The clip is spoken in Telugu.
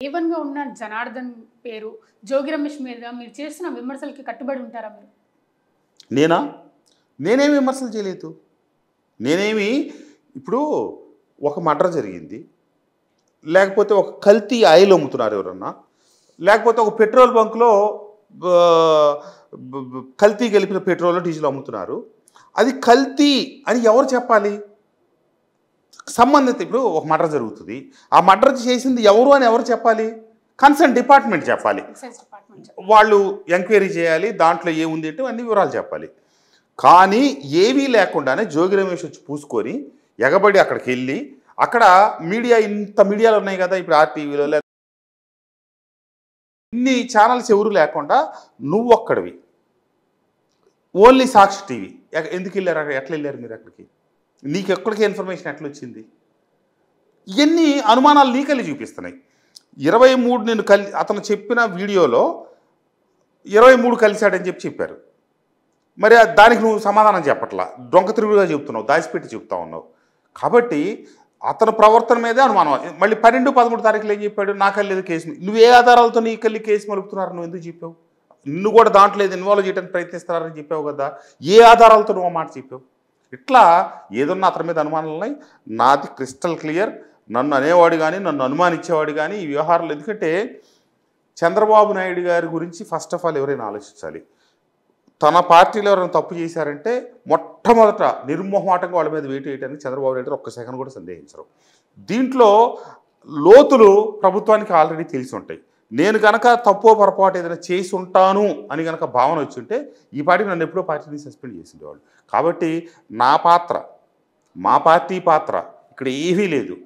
ఏవన్‌గా ఉన్న జనార్దన్ పేరు, జోగి రమేష్ మీద మీరు చేస్తున్న విమర్శలకి కట్టుబడి ఉంటారా మీరు? నేనా? నేనేమి విమర్శలు చేయలేదు. నేనేమి ఇప్పుడు ఒక మర్డర్ జరిగింది. లేకపోతే ఒక కల్తీ ఆయిల్ అమ్ముతున్నారు ఎవరన్నా. లేకపోతే ఒక పెట్రోల్ బంక్‌లో ఆహ్, బ్ బ్ కల్తీ కలిపిన పెట్రోల్, డీజిల్ అమ్ముతున్నారు. అది కల్తీ అని ఎవరు చెప్పాలి? సంబంధిత ఇప్పుడు ఒక మర్డర్ జరుగుతుంది. ఆ మర్డర్ చేసింది ఎవరు అని ఎవరు చెప్పాలి? కన్సర్న్ డిపార్ట్మెంట్ చెప్పాలి. Excise department. వాళ్ళు ఎంక్వైరీ చేయాలి. దాంట్లో ఏముంది అంటే అన్ని వివరాలు చెప్పాలి. కానీ ఏవీ లేకుండానే జోగి రమేష్ వచ్చి పూసుకొని ఎగబడి అక్కడికెళ్ళి అక్కడ మీడియా ఇంత మీడియాలు ఉన్నాయి కదా! ఇప్పుడు ఆర్టీవీలో ఇన్ని ఛానల్స్ ఎవరు లేకుండా నువ్వొక్కడివి. ఓన్లీ సాక్షి టీవీ. ఎందుకెళ్లారు అక్కడ? ఎట్లా ఎళ్లారు మీరు అక్కడికి? నీకెక్కడికి ఇన్ఫర్మేషన్ ఎట్లొచ్చింది? ఇయన్నీ అనుమానాలు నీకెళ్ళి చూపిస్తున్నాయి. 23 నేను అతను చెప్పిన వీడియోలో 23 కలిశాడని చెప్పారు. మరి దానికి నువ్వు సమాధానం చెప్పట్లా. డొంక తిరుగుడుగా చెప్తున్నావు. దాచిపెట్టి చెప్తా ఉన్నావు. కాబట్టి అతని ప్రవర్తన మీదే అనుమానం. మళ్ళీ 12, 13 తారీఖులు ఏం చెప్పాడు? నాకెళ్ళేది కేసు. నువ్వు ఏ ఆధారాలతో నీకెళ్ళి కేసు మలుపుతున్నారు? నువ్వు ఎందుకు చెప్పావు? నిన్ను కూడా దాంట్లో ఏది ఇన్వాల్వ్ చేయడానికి ప్రయత్నిస్తున్నారని చెప్పావు కదా! ఏ ఆధారాలతో నువ్వు మాట చెప్పావు? ఇట్లా ఏదన్నా అతని మీద అనుమానాలు ఉన్నాయి. నాది క్రిస్టల్ క్లియర్. నన్ను అనేవాడు కానీ, నన్ను అనుమానించేవాడు కానీ ఈ వ్యవహారాలు. ఎందుకంటే చంద్రబాబు నాయుడు గారి గురించి ఫస్ట్ ఆఫ్ ఆల్ ఎవరైనా ఆలోచించాలి. తన పార్టీలో ఎవరైనా తప్పు చేశారంటే మొట్టమొదట నిర్మోహమాటంగా వాళ్ళ మీద వేటు వేయడానికి చంద్రబాబు నాయుడు ఒక్క సెకండ్ కూడా సందేహించరు. దీంట్లో లోతులు ప్రభుత్వానికి ఆల్రెడీ తెలిసి ఉంటాయి. నేను కనుక తప్పో పొరపాటు ఏదైనా చేసి ఉంటాను అని కనుక భావన వచ్చి ఉంటే ఈ పార్టీకి నన్ను ఎప్పుడో పార్టీని సస్పెండ్ చేసిండేవాళ్ళు. కాబట్టి నా పాత్ర, మా పార్టీ పాత్ర ఇక్కడ ఏమీ లేదు.